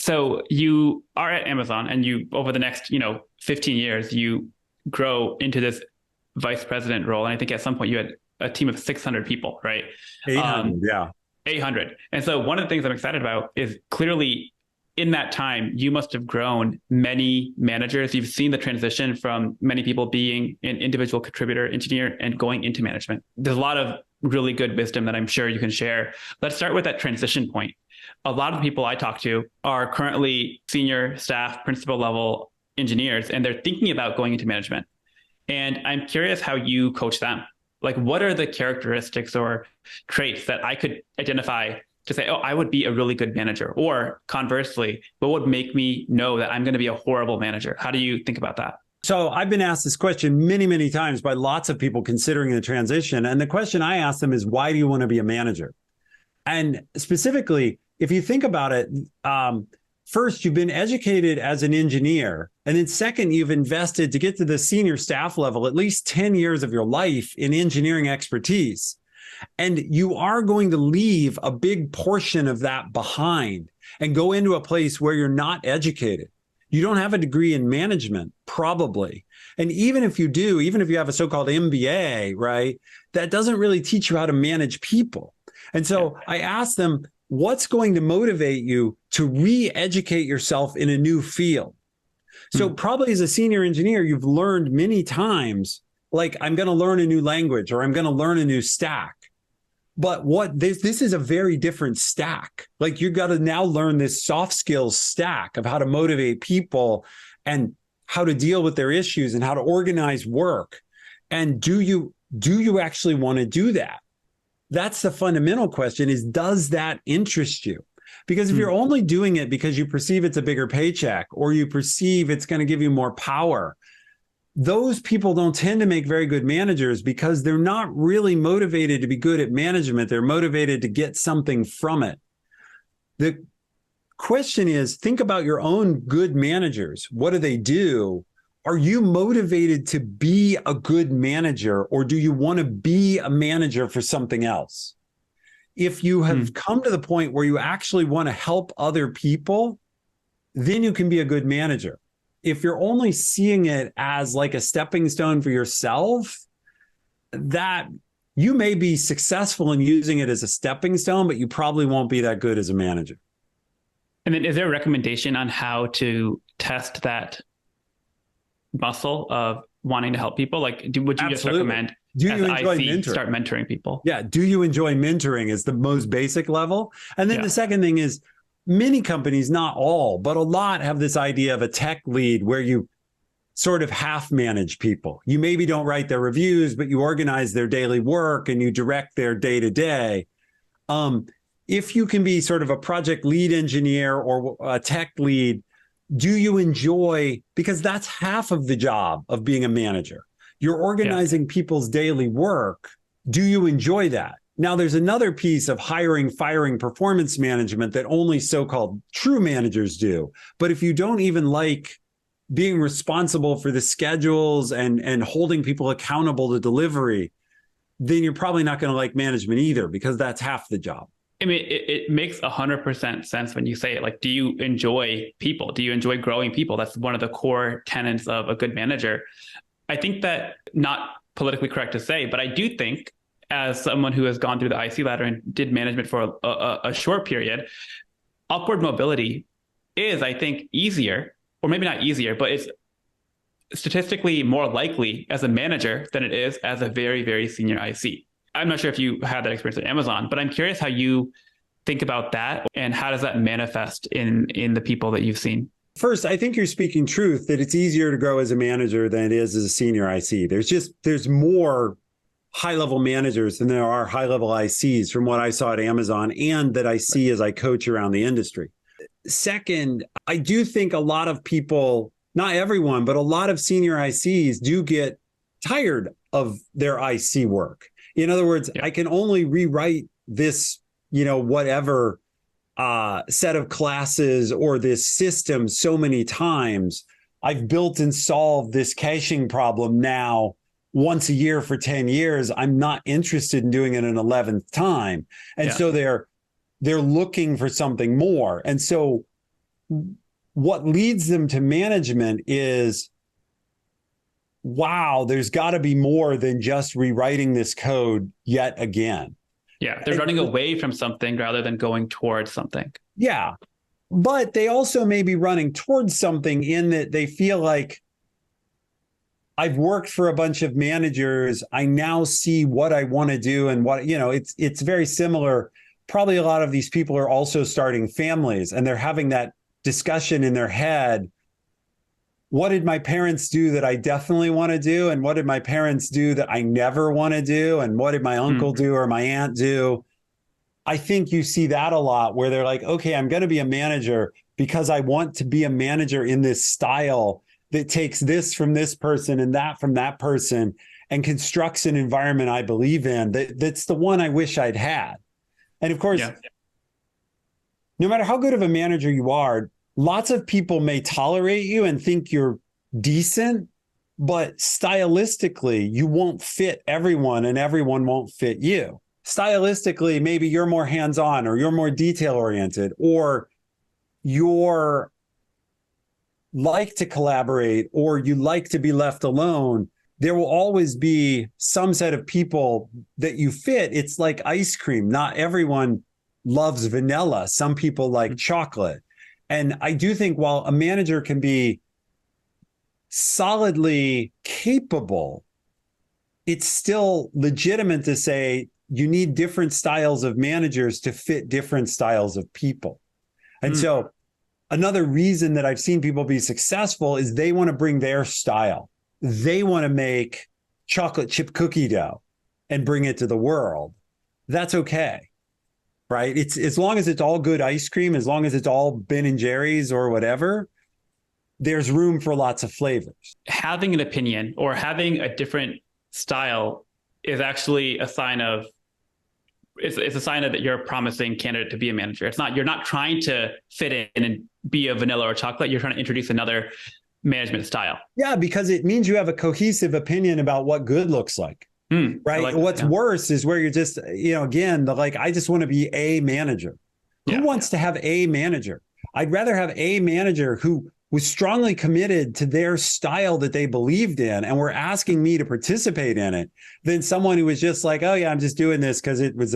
So you are at Amazon and you, over the next, 15 years, you grow into this vice president role. And I think at some point you had a team of 600 people, right? 800, Um, yeah. 800. And so one of the things I'm excited about is clearly in that time, you must have grown many managers. You've seen the transition from many people being an individual contributor engineer and going into management. There's a lot of really good wisdom that I'm sure you can share. Let's start with that transition point. A lot of the people I talk to are currently senior staff, principal level engineers, and they're thinking about going into management. And I'm curious how you coach them. Like, what are the characteristics or traits that I could identify to say, oh, I would be a really good manager? Or conversely, what would make me know that I'm going to be a horrible manager? How do you think about that? So I've been asked this question many, many times by lots of people considering the transition. And the question I ask them is, why do you want to be a manager? And specifically, if you think about it, first, you've been educated as an engineer. And then second, you've invested to get to the senior staff level, at least 10 years of your life in engineering expertise. And you are going to leave a big portion of that behind and go into a place where you're not educated. You don't have a degree in management, probably. And even if you do, even if you have a so-called MBA, right, that doesn't really teach you how to manage people. And so I asked them, what's going to motivate you to re-educate yourself in a new field? So probably as a senior engineer, you've learned many times, like, I'm going to learn a new language or I'm going to learn a new stack. But what this is a very different stack. Like, you've got to now learn this soft skills stack of how to motivate people and how to deal with their issues and how to organize work. And do you actually want to do that? That's the fundamental question, is, does that interest you? Because if you're only doing it because you perceive it's a bigger paycheck or you perceive it's going to give you more power, those people don't tend to make very good managers because they're not really motivated to be good at management. They're motivated to get something from it. The question is, think about your own good managers. What do they do? Are you motivated to be a good manager, or do you want to be a manager for something else? If you have come to the point where you actually want to help other people, then you can be a good manager. If you're only seeing it as like a stepping stone for yourself, that you may be successful in using it as a stepping stone, but you probably won't be that good as a manager. And then is there a recommendation on how to test that muscle of wanting to help people? Like, would you just recommend do you enjoy mentoring? Start mentoring people? Yeah. Do you enjoy mentoring is the most basic level. And then the second thing is, many companies, not all, but a lot, have this idea of a tech lead where you sort of half manage people. You maybe don't write their reviews, but you organize their daily work and you direct their day to day. If you can be sort of a project lead engineer or a tech lead, do you enjoy, because that's half of the job of being a manager. You're organizing people's daily work. Do you enjoy that? Now, there's another piece of hiring, firing, performance management that only so-called true managers do. But if you don't even like being responsible for the schedules and holding people accountable to delivery, then you're probably not going to like management either, because that's half the job. I mean, it makes 100% sense when you say it. Like, do you enjoy people? Do you enjoy growing people? That's one of the core tenets of a good manager. I think that, not politically correct to say, but I do think, as someone who has gone through the IC ladder and did management for a short period, upward mobility is, I think, easier, or maybe not easier, but it's statistically more likely as a manager than it is as a very, very senior IC. I'm not sure if you had that experience at Amazon, but I'm curious how you think about that and how does that manifest in the people that you've seen? First, I think you're speaking truth that it's easier to grow as a manager than it is as a senior IC. There's more high-level managers than there are high-level ICs from what I saw at Amazon and that I see as I coach around the industry. Second, I do think a lot of people, not everyone, but a lot of senior ICs do get tired of their IC work. In other words, I can only rewrite this, whatever set of classes or this system so many times. I've built and solved this caching problem now once a year for 10 years. I'm not interested in doing it an 11th time. And so they're looking for something more. And so what leads them to management is, wow, there's got to be more than just rewriting this code yet again. Yeah, they're running away from something rather than going towards something. Yeah. But they also may be running towards something in that they feel like, I've worked for a bunch of managers. I now see what I want to do and what, it's very similar. Probably a lot of these people are also starting families and they're having that discussion in their head. What did my parents do that I definitely want to do? And what did my parents do that I never want to do? And what did my uncle do or my aunt do? I think you see that a lot where they're like, okay, I'm going to be a manager because I want to be a manager in this style that takes this from this person and that from that person and constructs an environment I believe in. That's the one I wish I'd had. And of course, no matter how good of a manager you are, lots of people may tolerate you and think you're decent, but stylistically, you won't fit everyone and everyone won't fit you. Stylistically, maybe you're more hands-on or you're more detail-oriented or you're like to collaborate or you like to be left alone. There will always be some set of people that you fit. It's like ice cream. Not everyone loves vanilla. Some people like chocolate. And I do think while a manager can be solidly capable, it's still legitimate to say you need different styles of managers to fit different styles of people. And so another reason that I've seen people be successful is they want to bring their style. They want to make chocolate chip cookie dough and bring it to the world. That's okay, right? It's as long as it's all good ice cream, as long as it's all Ben and Jerry's or whatever, there's room for lots of flavors. Having an opinion or having a different style is actually a sign of it's a sign that you're a promising candidate to be a manager. It's not, you're not trying to fit in and be a vanilla or chocolate. You're trying to introduce another management style. Yeah, because it means you have a cohesive opinion about what good looks like. Right. Like what's worse is where you're just, again, I just want to be a manager. Who wants to have a manager? I'd rather have a manager who was strongly committed to their style that they believed in and were asking me to participate in it than someone who was just like, oh yeah, I'm just doing this because it was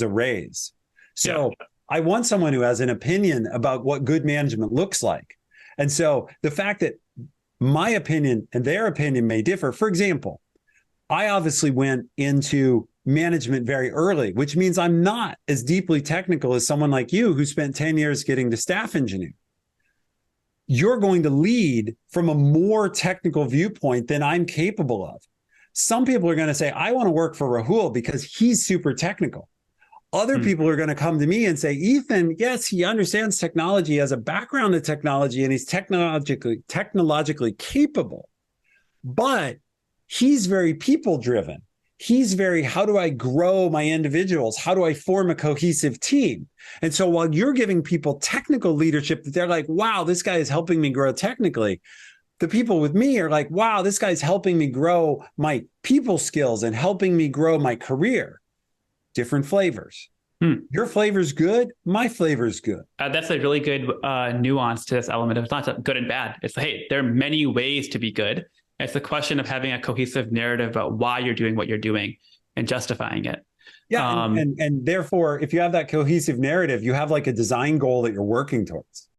a raise. So I want someone who has an opinion about what good management looks like. And so the fact that my opinion and their opinion may differ, for example, I obviously went into management very early, which means I'm not as deeply technical as someone like you who spent 10 years getting to staff engineer. You're going to lead from a more technical viewpoint than I'm capable of. Some people are going to say, I want to work for Rahul because he's super technical. Other people are going to come to me and say, Ethan, yes, he understands technology, he has a background in technology, and he's technologically capable, but he's very people driven. He's very, how do I grow my individuals? How do I form a cohesive team? And so while you're giving people technical leadership that they're like, wow, this guy is helping me grow technically, the people with me are like, wow, this guy's helping me grow my people skills and helping me grow my career. Different flavors. Your flavor's good. My flavor's good. That's a really good nuance to this element. It's not good and bad. It's, hey, there are many ways to be good. It's the question of having a cohesive narrative about why you're doing what you're doing and justifying it. Yeah. And therefore, if you have that cohesive narrative, you have like a design goal that you're working towards.